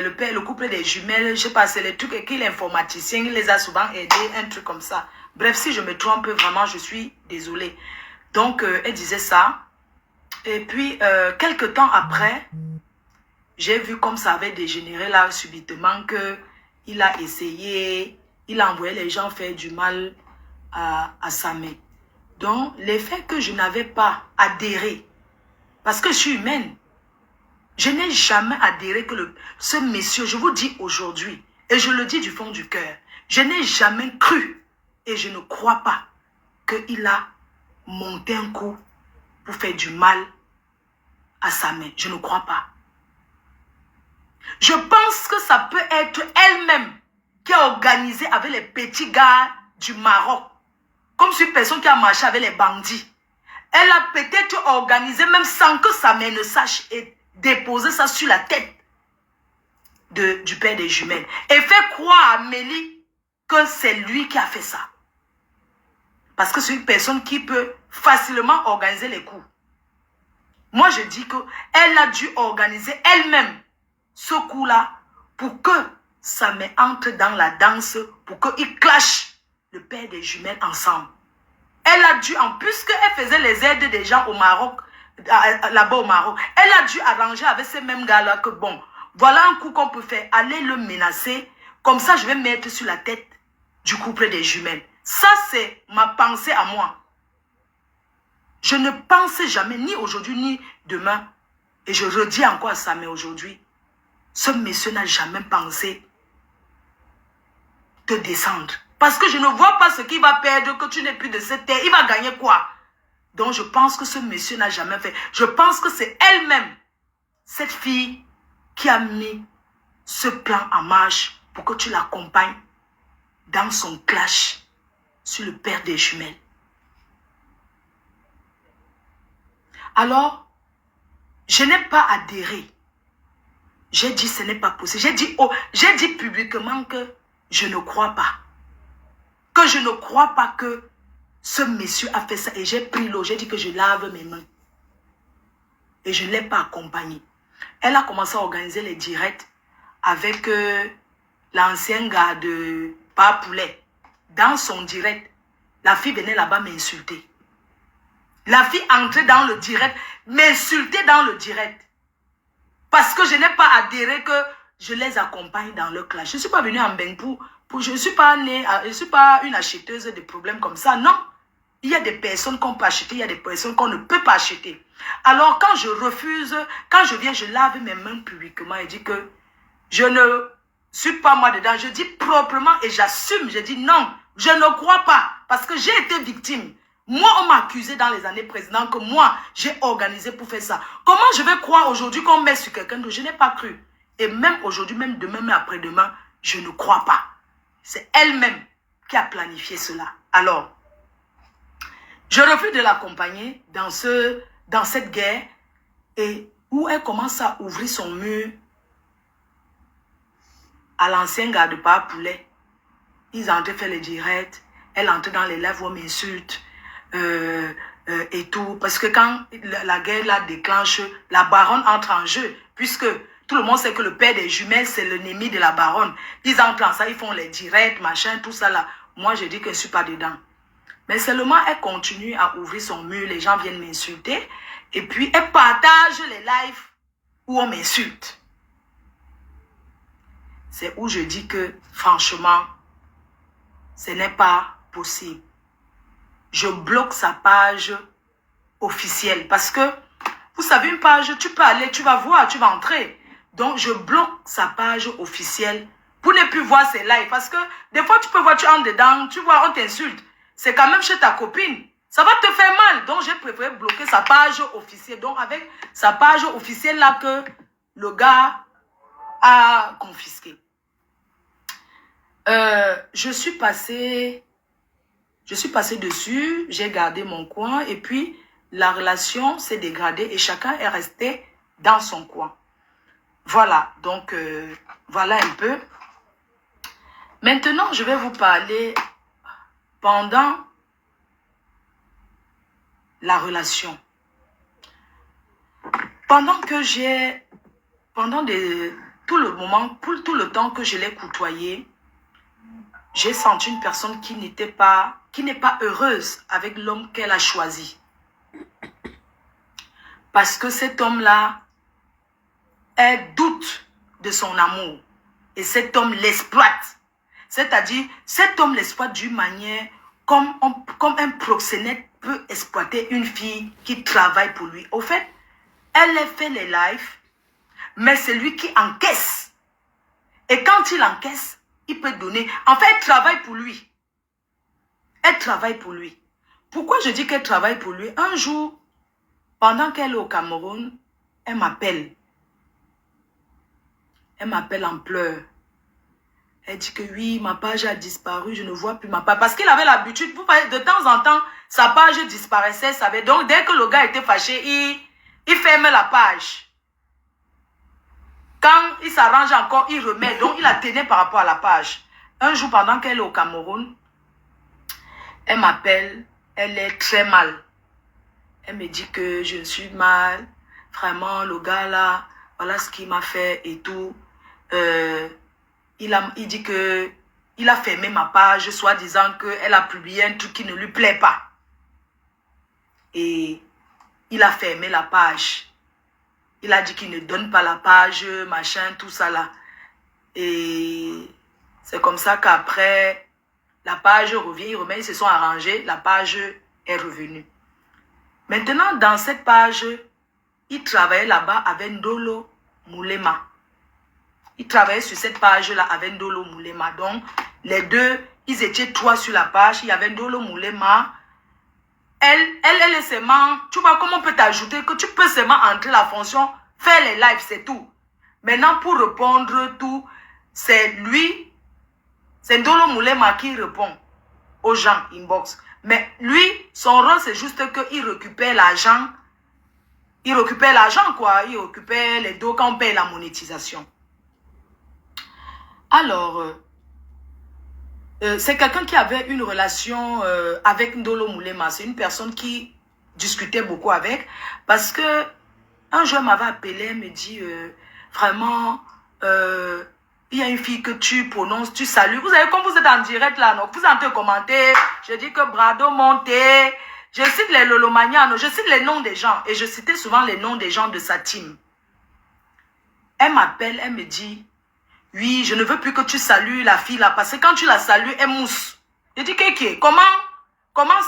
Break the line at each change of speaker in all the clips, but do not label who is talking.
le père, le couple des jumelles, je sais pas, c'est les trucs qu'il est informaticien, il les a souvent aidés, un truc comme ça. Bref, si je me trompe, vraiment, je suis désolée. Donc, elle disait ça. Et puis, quelques temps après, j'ai vu comme ça avait dégénéré là subitement qu'il a essayé, il a envoyé les gens faire du mal à sa mère. Donc, l'effet que je n'avais pas adhéré, parce que je suis humaine, je n'ai jamais adhéré que ce monsieur, je vous dis aujourd'hui, et je le dis du fond du cœur, je n'ai jamais cru et je ne crois pas qu'il a monté un coup pour faire du mal à sa mère. Je ne crois pas. Je pense que ça peut être elle-même qui a organisé avec les petits gars du Maroc, comme une personne qui a marché avec les bandits. Elle a peut-être organisé, même sans que sa mère ne sache, et déposé ça sur la tête du père des jumelles. Et fait croire à Amélie que c'est lui qui a fait ça. Parce que c'est une personne qui peut facilement organiser les coups. Moi, je dis qu'elle a dû organiser elle-même ce coup-là pour que sa mère entre dans la danse, pour qu'ils clashent le père des jumelles ensemble. Elle a dû, en plus qu'elle faisait les aides des gens au Maroc, là-bas au Maroc, elle a dû arranger avec ces mêmes gars-là que bon, voilà un coup qu'on peut faire, aller le menacer, comme ça je vais mettre sur la tête du couple des jumelles. Ça c'est ma pensée à moi. Je ne pensais jamais, ni aujourd'hui ni demain, et je redis encore à ça, mais aujourd'hui, ce monsieur n'a jamais pensé te descendre. Parce que je ne vois pas ce qu'il va perdre, que tu n'es plus de cette terre. Il va gagner quoi? Donc je pense que ce monsieur n'a jamais fait. Je pense que c'est elle-même, cette fille, qui a mis ce plan en marche pour que tu l'accompagnes dans son clash sur le père des jumelles. Alors, je n'ai pas adhéré. J'ai dit ce n'est pas possible. J'ai dit publiquement que je ne crois pas. Que je ne crois pas que ce monsieur a fait ça. Et j'ai pris l'eau. J'ai dit que je lave mes mains. Et je ne l'ai pas accompagnée. Elle a commencé à organiser les directs avec l'ancien gars de Papoulet. Dans son direct, la fille venait là-bas m'insulter. La fille entrait dans le direct, m'insulter dans le direct. Parce que je n'ai pas adhéré que je les accompagne dans le clash. Je ne suis pas venue en Beng je ne suis pas née, je ne suis pas une acheteuse de problèmes comme ça. Non. Il y a des personnes qu'on peut acheter, il y a des personnes qu'on ne peut pas acheter. Alors quand je refuse, quand je viens, je lave mes mains publiquement et dis que je ne suis pas moi dedans. Je dis proprement et j'assume. Je dis non, je ne crois pas. Parce que j'ai été victime. Moi, on m'a accusé dans les années précédentes que moi, j'ai organisé pour faire ça. Comment je vais croire aujourd'hui qu'on met sur quelqu'un d'autre? Je n'ai pas cru. Et même aujourd'hui, même demain, même après-demain, je ne crois pas. C'est elle-même qui a planifié cela. Alors, je refuse de l'accompagner dans cette guerre et où elle commence à ouvrir son mur à l'ancien gars de Papoulet. Ils entraient faire les directs. Elle entrait dans les lives où on m'insulte. Et tout. Parce que quand la guerre la déclenche, la baronne entre en jeu. Puisque tout le monde sait que le père des jumelles, c'est l'ennemi de la baronne. Ils entrent en ça, ils font les directs, machin, tout ça là. Moi, je dis que je ne suis pas dedans. Mais seulement, elle continue à ouvrir son mur. Les gens viennent m'insulter. Et puis, elle partage les lives où on m'insulte. C'est où je dis que, franchement, ce n'est pas possible. Je bloque sa page officielle. Parce que, vous savez, une page, tu peux aller, tu vas voir, tu vas entrer. Donc, je bloque sa page officielle pour ne plus voir ses lives. Parce que, des fois, tu peux voir, tu entres dedans, tu vois, on t'insulte. C'est quand même chez ta copine. Ça va te faire mal. Donc, j'ai préféré bloquer sa page officielle. Donc, avec sa page officielle là que le gars a confisqué. Je suis passée dessus. J'ai gardé mon coin. Et puis, la relation s'est dégradée. Et chacun est resté dans son coin. Voilà. Donc, voilà un peu. Maintenant, je vais vous parler pendant la relation. Pendant tout le moment, pour tout le temps que je l'ai côtoyé, j'ai senti une personne qui n'est pas heureuse avec l'homme qu'elle a choisi. Parce que cet homme-là, elle doute de son amour. Et cet homme l'exploite. C'est-à-dire, cet homme l'exploite d'une manière comme un proxénète peut exploiter une fille qui travaille pour lui. Au fait, elle fait les lives, mais c'est lui qui encaisse. Et quand il encaisse, il peut donner. En fait, elle travaille pour lui. Elle travaille pour lui. Pourquoi je dis qu'elle travaille pour lui? Un jour, pendant qu'elle est au Cameroun, elle m'appelle. Elle m'appelle en pleurs. Elle dit que oui, ma page a disparu, je ne vois plus ma page. Parce qu'il avait l'habitude, vous voyez, de temps en temps, sa page disparaissait. Donc, dès que le gars était fâché, il ferme la page. Quand il s'arrange encore, il remet. Donc, il la tenait par rapport à la page. Un jour, pendant qu'elle est au Cameroun, elle m'appelle, elle est très mal. Elle me dit que je suis mal. Vraiment, le gars là, voilà ce qu'il m'a fait et tout. Il dit que il a fermé ma page, soi-disant qu'elle a publié un truc qui ne lui plaît pas. Et il a fermé la page. Il a dit qu'il ne donne pas la page, machin, tout ça là. Et c'est comme ça qu'après, la page revient, ils se sont arrangés, la page est revenue. Maintenant, dans cette page, il travaillait là-bas avec Ndolo Moulema. Il travaillait sur cette page-là avec Ndolo Moulema. Donc, les deux, ils étaient trois sur la page. Il y avait Ndolo Moulema. Elle est seulement, tu vois comment on peut t'ajouter, que tu peux seulement entrer la fonction, faire les lives, c'est tout. Maintenant, pour répondre tout, c'est lui, c'est Ndolo Moulema qui répond aux gens inbox. Mais lui, son rôle, c'est juste qu'il récupère l'argent. Il récupère l'argent, quoi. Il récupère les dos quand on paye la monétisation. Alors, c'est quelqu'un qui avait une relation avec Ndolo Moulema. C'est une personne qui discutait beaucoup avec. Parce que un jour, elle m'avait appelé, elle me dit, vraiment, il y a une fille que tu prononces, tu salues. Vous savez, comme vous êtes en direct là, non? Vous entrez commenter, je dis que Brado Monté, je cite les Lolomanianos, je cite les noms des gens. Et je citais souvent les noms des gens de sa team. Elle m'appelle, elle me dit, oui, je ne veux plus que tu salues la fille là, parce que quand tu la salues, elle mousse. Je dis, Kéké, comment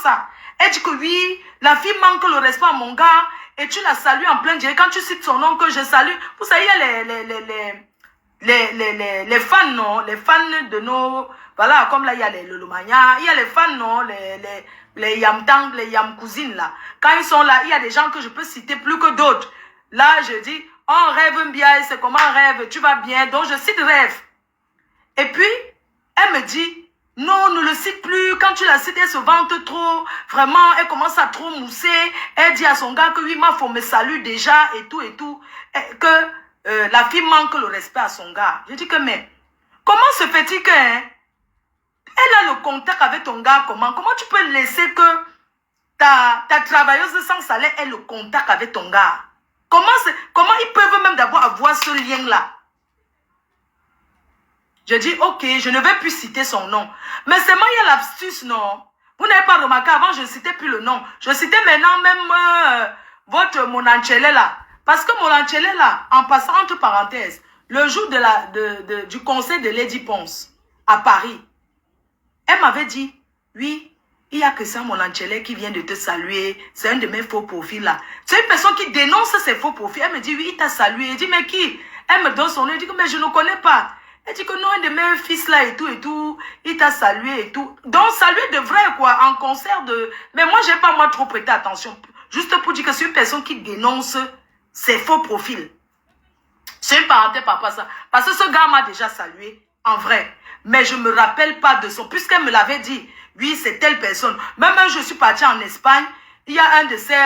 ça? Elle dit que oui, la fille manque le respect à mon gars, et tu la salues en plein direct. Quand tu cites son nom que je salue, vous savez, il y a les fans, non? Les fans de nos, voilà, comme là, il y a les Lolomania, il y a les fans, non? Les Yamtang, les Yam cousines là. Quand ils sont là, il y a des gens que je peux citer plus que d'autres. Là, je dis, on rêve bien, c'est comment on rêve, tu vas bien, donc je cite rêve. Et puis, elle me dit, non, ne le cite plus, quand tu la cites, elle se vante trop, vraiment, elle commence à trop mousser, elle dit à son gars que oui, ma faut me salue déjà, et tout, que la fille manque le respect à son gars. Je dis que, mais, comment se fait-il que, hein, elle a le contact avec ton gars, comment tu peux laisser que ta travailleuse sans salaire ait le contact avec ton gars? Comment ils peuvent même d'abord avoir ce lien-là? Je dis, ok, je ne vais plus citer son nom. Mais seulement il y a l'astuce, non? Vous n'avez pas remarqué, avant je ne citais plus le nom. Je citais maintenant même votre Monanchele là. Parce que Monanchele là, en passant entre parenthèses, le jour du conseil de Lady Ponce à Paris, elle m'avait dit, oui, il y a que ça, Monanchele, qui vient de te saluer. C'est un de mes faux profils là. C'est une personne qui dénonce ses faux profils. Elle me dit, oui, il t'a salué. Elle dit, mais qui? Elle me donne son nom. Elle dit, mais je ne connais pas. Elle dit que non, un de mes fils là et tout, il t'a salué et tout. Donc, saluer de vrai, quoi, en concert de... Mais moi, j'ai pas, moi, trop prêté attention. Juste pour dire que c'est une personne qui dénonce ses faux profils. C'est une parenthèse par rapport à ça. Parce que ce gars m'a déjà salué, en vrai. Mais je me rappelle pas de son... Puisqu'elle me l'avait dit, oui, c'est telle personne. Même quand je suis partie en Espagne, il y a un de ces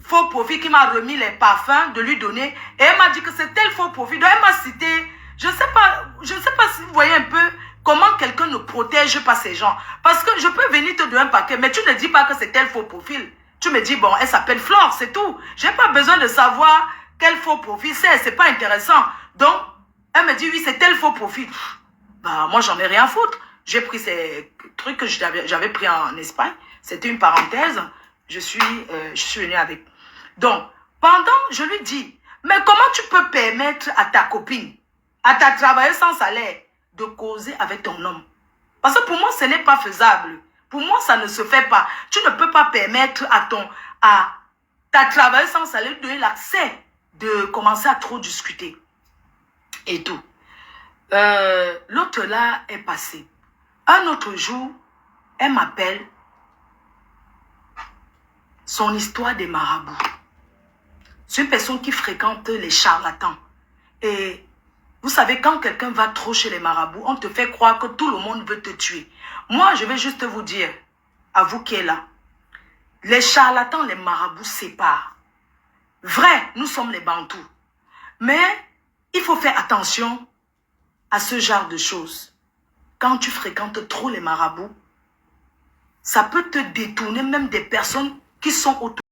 faux profils qui m'a remis les parfums de lui donner. Et elle m'a dit que c'est tel faux profil. Donc, elle m'a cité... Je sais pas si vous voyez un peu comment quelqu'un ne protège pas ces gens. Parce que je peux venir te donner un paquet, mais tu ne dis pas que c'est tel faux profil. Tu me dis, bon, elle s'appelle Flore, c'est tout. J'ai pas besoin de savoir quel faux profil c'est pas intéressant. Donc, dit oui, c'est tel faux profil. Bah, moi, j'en ai rien à foutre. J'ai pris ces trucs que j'avais pris en Espagne. C'était une parenthèse. Je suis venue avec. Donc, pendant, je lui dis, mais comment tu peux permettre à ta copine, à ta travailleuse sans salaire, de causer avec ton homme? Parce que pour moi, ce n'est pas faisable. Pour moi, ça ne se fait pas. Tu ne peux pas permettre à ta travailleuse sans salaire de donner l'accès de commencer à trop discuter. Et tout. L'autre là est passé. Un autre jour, elle m'appelle. Son histoire des marabouts. C'est une personne qui fréquente les charlatans. Et vous savez, quand quelqu'un va trop chez les marabouts, on te fait croire que tout le monde veut te tuer. Moi, je vais juste vous dire, à vous qui êtes là, les charlatans, les marabouts séparent. Vrai, nous sommes les Bantous. Mais il faut faire attention à ce genre de choses. Quand tu fréquentes trop les marabouts, ça peut te détourner même des personnes qui sont autour.